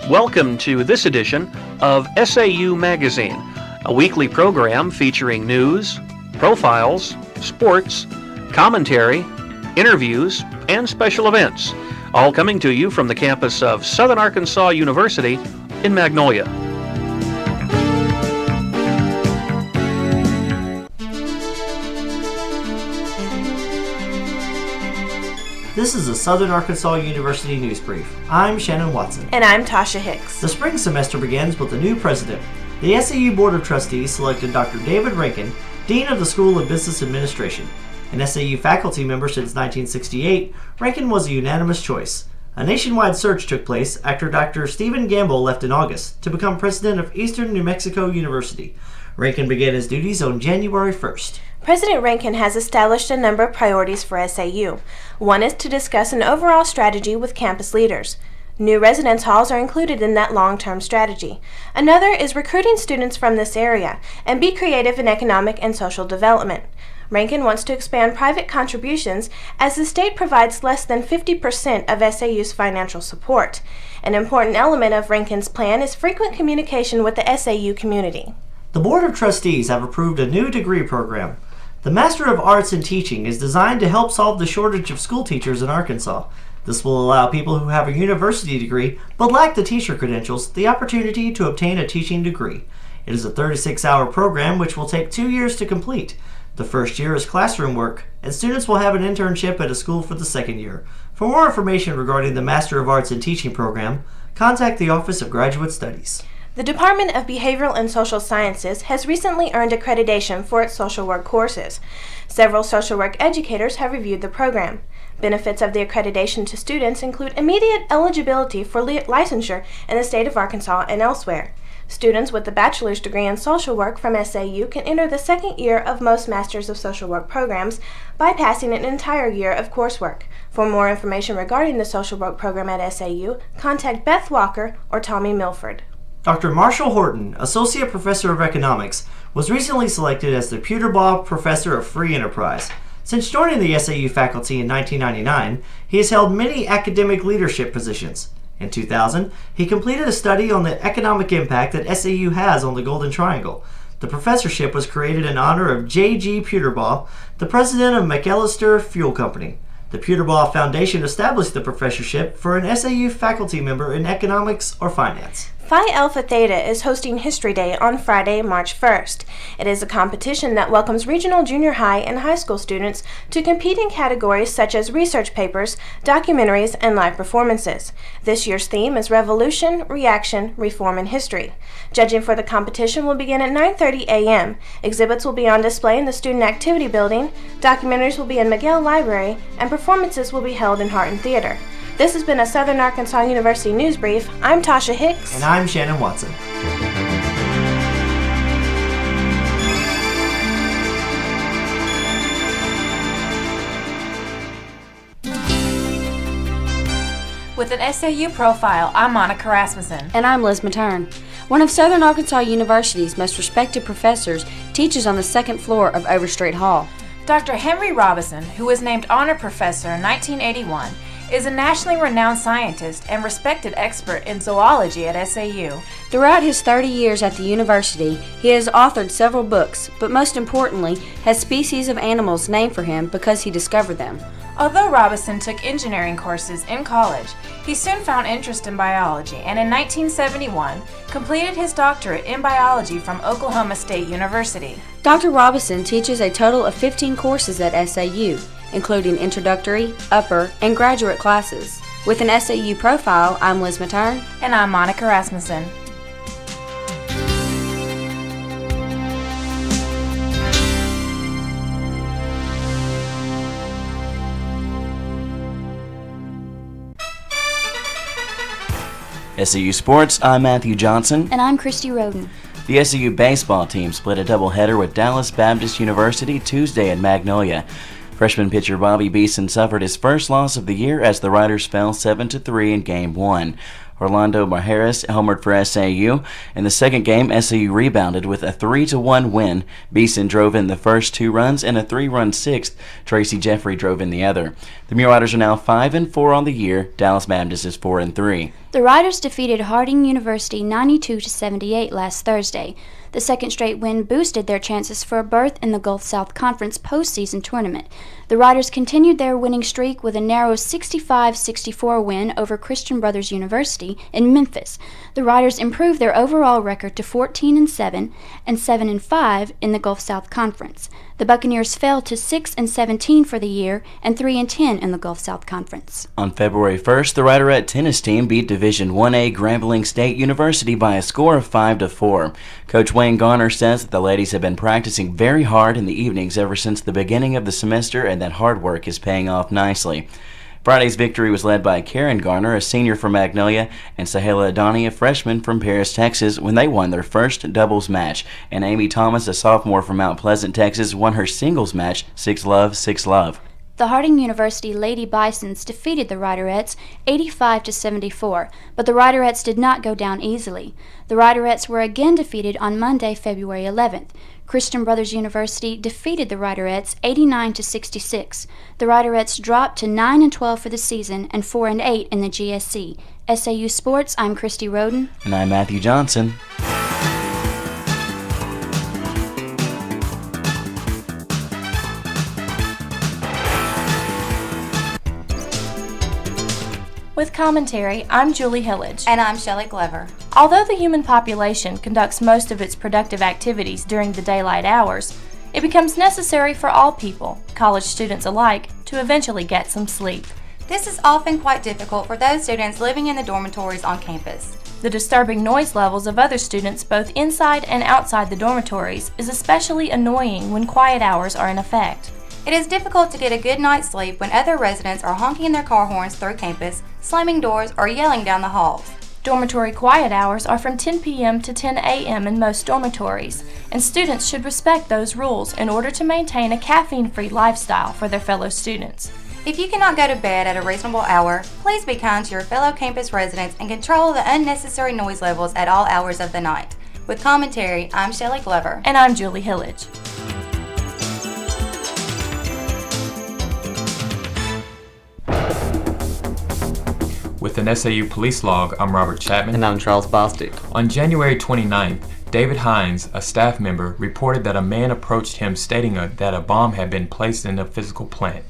Welcome to this edition of SAU Magazine, a weekly program featuring news, profiles, sports, commentary, interviews, and special events, all coming to you from the campus of Southern Arkansas University in Magnolia. This is a Southern Arkansas University News Brief. I'm Shannon Watson. And I'm Tasha Hicks. The spring semester begins with a new president. The SAU Board of Trustees selected Dr. David Rankin, Dean of the School of Business Administration. An SAU faculty member since 1968, Rankin was a unanimous choice. A nationwide search took place after Dr. Stephen Gamble left in August to become president of Eastern New Mexico University. Rankin began his duties on January 1st. President Rankin has established a number of priorities for SAU. One is to discuss an overall strategy with campus leaders. New residence halls are included in that long-term strategy. Another is recruiting students from this area and be creative in economic and social development. Rankin wants to expand private contributions as the state provides less than 50% of SAU's financial support. An important element of Rankin's plan is frequent communication with the SAU community. The Board of Trustees have approved a new degree program. The Master of Arts in Teaching is designed to help solve the shortage of school teachers in Arkansas. This will allow people who have a university degree but lack the teacher credentials the opportunity to obtain a teaching degree. It is a 36-hour program which will take 2 years to complete. The first year is classroom work, and students will have an internship at a school for the second year. For more information regarding the Master of Arts in Teaching program, contact the Office of Graduate Studies. The Department of Behavioral and Social Sciences has recently earned accreditation for its social work courses. Several social work educators have reviewed the program. Benefits of the accreditation to students include immediate eligibility for licensure in the state of Arkansas and elsewhere. Students with a bachelor's degree in social work from SAU can enter the second year of most Masters of Social Work programs, bypassing an entire year of coursework. For more information regarding the social work program at SAU, contact Beth Walker or Tommy Milford. Dr. Marshall Horton, Associate Professor of Economics, was recently selected as the Peterbaugh Professor of Free Enterprise. Since joining the SAU faculty in 1999, he has held many academic leadership positions. In 2000, he completed a study on the economic impact that SAU has on the Golden Triangle. The professorship was created in honor of J.G. Peterbaugh, the president of McAllister Fuel Company. The Peterbaugh Foundation established the professorship for an SAU faculty member in economics or finance. Phi Alpha Theta is hosting History Day on Friday, March 1st. It is a competition that welcomes regional junior high and high school students to compete in categories such as research papers, documentaries, and live performances. This year's theme is Revolution, Reaction, Reform, and History. Judging for the competition will begin at 9:30 a.m. Exhibits will be on display in the Student Activity Building, documentaries will be in McGill Library, and performances will be held in Harton Theater. This has been a Southern Arkansas University News Brief. I'm Tasha Hicks. And I'm Shannon Watson. With an SAU profile, I'm Monica Rasmussen. And I'm Liz Mattern. One of Southern Arkansas University's most respected professors teaches on the second floor of Overstreet Hall. Dr. Henry Robinson, who was named Honor Professor in 1981, is a nationally renowned scientist and respected expert in zoology at SAU. Throughout his 30 years at the university, he has authored several books, but most importantly, has species of animals named for him because he discovered them. Although Robinson took engineering courses in college, he soon found interest in biology and in 1971 completed his doctorate in biology from Oklahoma State University. Dr. Robinson teaches a total of 15 courses at SAU, including introductory, upper, and graduate classes. With an SAU profile, I'm Liz Mattern. And I'm Monica Rasmussen. SAU Sports, I'm Matthew Johnson. And I'm Christie Roden. The SAU baseball team split a doubleheader with Dallas Baptist University Tuesday in Magnolia. Freshman pitcher Bobby Beeson suffered his first loss of the year as the Riders fell 7-3 in Game 1. Orlando Majerus homered for SAU. In the second game, SAU rebounded with a 3-1 win. Beeson drove in the first 2 runs and a 3-run sixth. Tracy Jeffrey drove in the other. The Mule Riders are now 5-4 on the year. Dallas Baptist is 4-3. The Riders defeated Harding University 92-78 last Thursday. The second straight win boosted their chances for a berth in the Gulf South Conference postseason tournament. The Riders continued their winning streak with a narrow 65-64 win over Christian Brothers University in Memphis. The Riders improved their overall record to 14-7 and 7-5 in the Gulf South Conference. The Buccaneers fell to 6-17 for the year and 3-10 in the Gulf South Conference. On February 1st, the Riderette tennis team beat Division 1A Grambling State University by a score of 5-4. Coach Wayne Garner says that the ladies have been practicing very hard in the evenings ever since the beginning of the semester and that hard work is paying off nicely. Friday's victory was led by Karen Garner, a senior from Magnolia, and Sahela Adani, a freshman from Paris, Texas, when they won their first doubles match. And Amy Thomas, a sophomore from Mount Pleasant, Texas, won her singles match 6-love, 6-love. The Harding University Lady Bisons defeated the Riderettes 85-74, but the Riderettes did not go down easily. The Riderettes were again defeated on Monday, February 11th. Christian Brothers University defeated the Riderettes 89-66. The Riderettes dropped to 9-12 for the season and 4-8 in the GSC. SAU Sports, I'm Christie Roden. And I'm Matthew Johnson. With commentary, I'm Julie Hillidge. And I'm Shelley Glover. Although the human population conducts most of its productive activities during the daylight hours, it becomes necessary for all people, college students alike, to eventually get some sleep. This is often quite difficult for those students living in the dormitories on campus. The disturbing noise levels of other students both inside and outside the dormitories is especially annoying when quiet hours are in effect. It is difficult to get a good night's sleep when other residents are honking their car horns through campus, slamming doors, or yelling down the halls. Dormitory quiet hours are from 10 p.m. to 10 a.m. in most dormitories, and students should respect those rules in order to maintain a caffeine-free lifestyle for their fellow students. If you cannot go to bed at a reasonable hour, please be kind to your fellow campus residents and control the unnecessary noise levels at all hours of the night. With commentary, I'm Shelley Glover. And I'm Julie Hillidge. With an SAU police log, I'm Robert Chatman. And I'm Charles Bostick. On January 29th, David Hines, a staff member, reported that a man approached him stating that a bomb had been placed in a physical plant.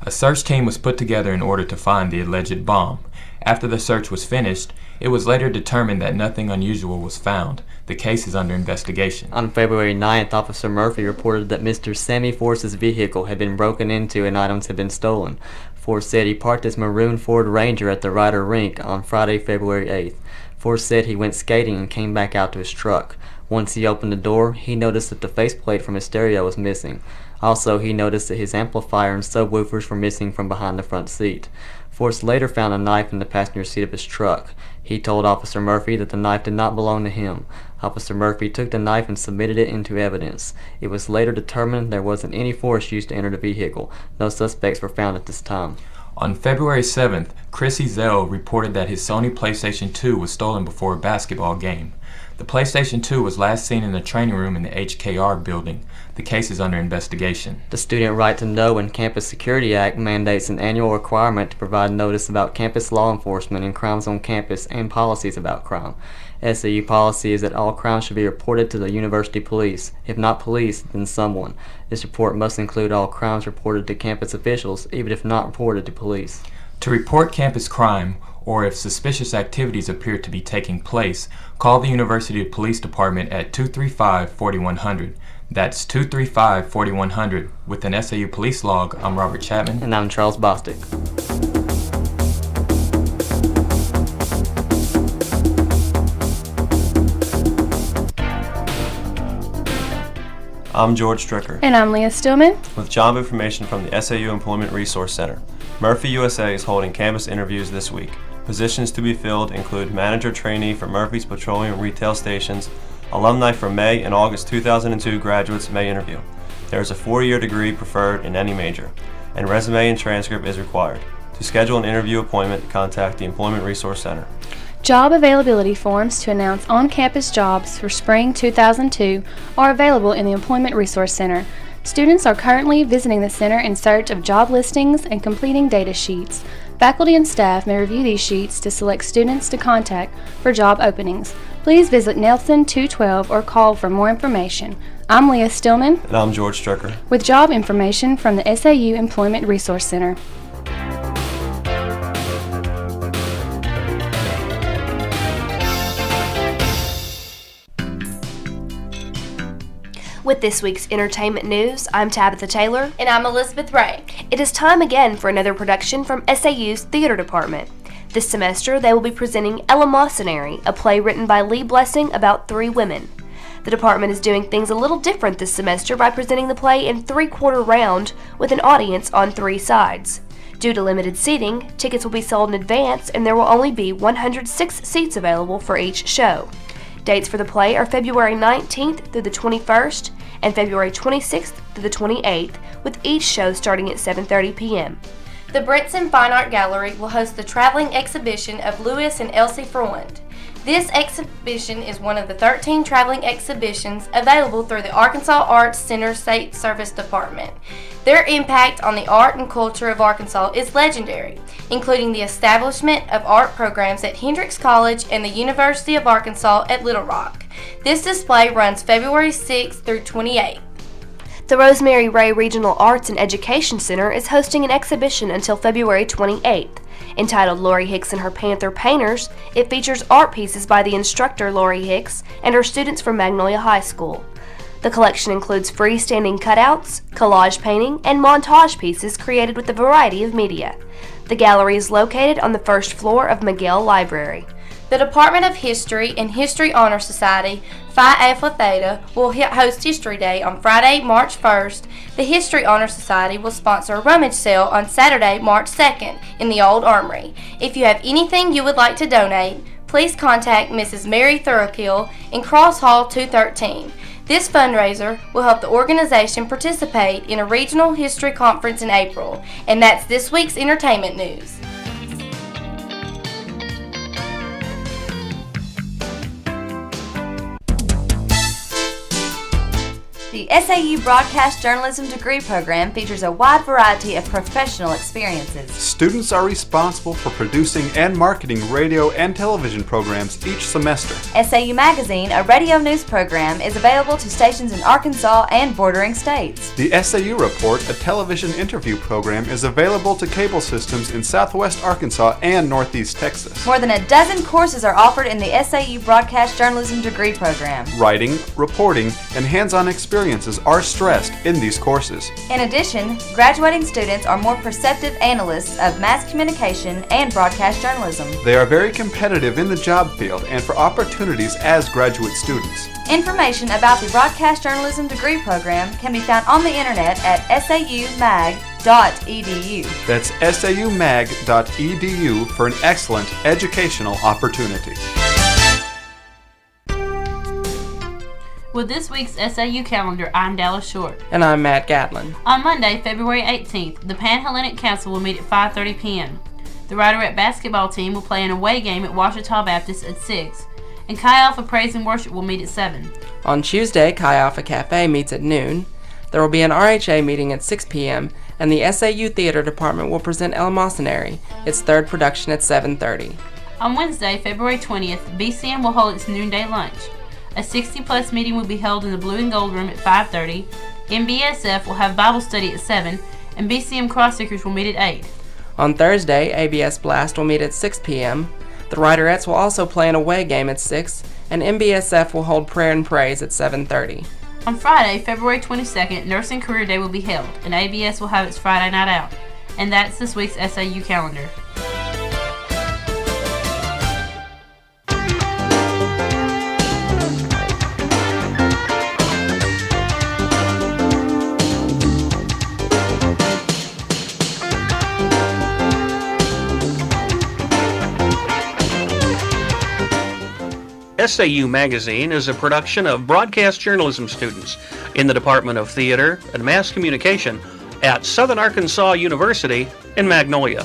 A search team was put together in order to find the alleged bomb. After the search was finished, it was later determined that nothing unusual was found. The case is under investigation. On February 9th, Officer Murphy reported that Mr. Sammy Force's vehicle had been broken into and items had been stolen. Force said he parked his maroon Ford Ranger at the Ryder Rink on Friday, February 8th. Force said he went skating and came back out to his truck. Once he opened the door, he noticed that the faceplate from his stereo was missing. Also, he noticed that his amplifier and subwoofers were missing from behind the front seat. Force later found a knife in the passenger seat of his truck. He told Officer Murphy that the knife did not belong to him. Officer Murphy took the knife and submitted it into evidence. It was later determined there wasn't any force used to enter the vehicle. No suspects were found at this time. On February 7th, Chrissy Zell reported that his Sony PlayStation 2 was stolen before a basketball game. The PlayStation 2 was last seen in the training room in the HKR building. The case is under investigation. The Student Right to Know and Campus Security Act mandates an annual requirement to provide notice about campus law enforcement and crimes on campus and policies about crime. SAU policy is that all crimes should be reported to the university police. If not police, then someone. This report must include all crimes reported to campus officials, even if not reported to police. To report campus crime, or if suspicious activities appear to be taking place, call the University Police Department at 235-4100. That's 235-4100. With an SAU police log, I'm Robert Chatman. And I'm Charles Bostick. I'm George Stricker. And I'm Leah Steelman. With job information from the SAU Employment Resource Center. Murphy USA is holding campus interviews this week. Positions to be filled include manager trainee for Murphy's Petroleum Retail Stations. Alumni from May and August 2002 graduates may interview. There is a 4-year degree preferred in any major, and resume and transcript is required. To schedule an interview appointment, contact the Employment Resource Center. Job availability forms to announce on-campus jobs for spring 2002 are available in the Employment Resource Center. Students are currently visiting the center in search of job listings and completing data sheets. Faculty and staff may review these sheets to select students to contact for job openings. Please visit Nelson 212 or call for more information. I'm Leah Steelman. And I'm George Strucker. With job information from the SAU Employment Resource Center. With this week's entertainment news, I'm Tabitha Taylor. And I'm Elizabeth Ray. It is time again for another production from SAU's theater department. This semester, they will be presenting Eleemosynary, a play written by Lee Blessing about 3 women. The department is doing things a little different this semester by presenting the play in 3/4 round with an audience on 3 sides. Due to limited seating, tickets will be sold in advance and there will only be 106 seats available for each show. Dates for the play are February 19th through the 21st and February 26th through the 28th, with each show starting at 7:30 p.m. The Britson Fine Art Gallery will host the traveling exhibition of Louis and Elsie Freund. This exhibition is one of the 13 traveling exhibitions available through the Arkansas Arts Center State Service Department. Their impact on the art and culture of Arkansas is legendary, including the establishment of art programs at Hendrix College and the University of Arkansas at Little Rock. This display runs February 6th through 28th. The Rosemary Ray Regional Arts and Education Center is hosting an exhibition until February 28th. Entitled Lori Hicks and Her Panther Painters, it features art pieces by the instructor Lori Hicks and her students from Magnolia High School. The collection includes freestanding cutouts, collage painting, and montage pieces created with a variety of media. The gallery is located on the first floor of Miguel Library. The Department of History and History Honor Society, Phi Alpha Theta, will host History Day on Friday, March 1st. The History Honor Society will sponsor a rummage sale on Saturday, March 2nd in the Old Armory. If you have anything you would like to donate, please contact Mrs. Mary Thorokill in Cross Hall 213. This fundraiser will help the organization participate in a regional history conference in April. And that's this week's entertainment news. The SAU Broadcast Journalism degree program features a wide variety of professional experiences. Students are responsible for producing and marketing radio and television programs each semester. SAU Magazine, a radio news program, is available to stations in Arkansas and bordering states. The SAU Report, a television interview program, is available to cable systems in southwest Arkansas and northeast Texas. More than a dozen courses are offered in the SAU Broadcast Journalism degree program. Writing, reporting, and hands-on experiences are stressed in these courses. In addition, graduating students are more perceptive analysts of mass communication and broadcast journalism. They are very competitive in the job field and for opportunities as graduate students. Information about the Broadcast Journalism degree program can be found on the internet at saumag.edu. That's saumag.edu for an excellent educational opportunity. With this week's SAU calendar, I'm Dallas Short. And I'm Matt Gatlin. On Monday, February 18th, the Panhellenic Council will meet at 5:30 p.m. The Riderette basketball team will play an away game at Ouachita Baptist at 6, and Chi Alpha Praise and Worship will meet at 7. On Tuesday, Chi Alpha Cafe meets at noon. There will be an RHA meeting at 6 p.m., and the SAU Theater Department will present Eleemosynary, its 3rd production, at 7:30. On Wednesday, February 20th, BCM will hold its noonday lunch. A 60-plus meeting will be held in the Blue and Gold Room at 5:30. MBSF will have Bible study at 7, and BCM Cross-Seekers will meet at 8. On Thursday, ABS Blast will meet at 6 p.m. The Riderettes will also play an away game at 6, and MBSF will hold Prayer and Praise at 7:30. On Friday, February 22nd, Nursing Career Day will be held, and ABS will have its Friday Night Out. And that's this week's SAU calendar. SAU Magazine is a production of broadcast journalism students in the Department of Theater and Mass Communication at Southern Arkansas University in Magnolia.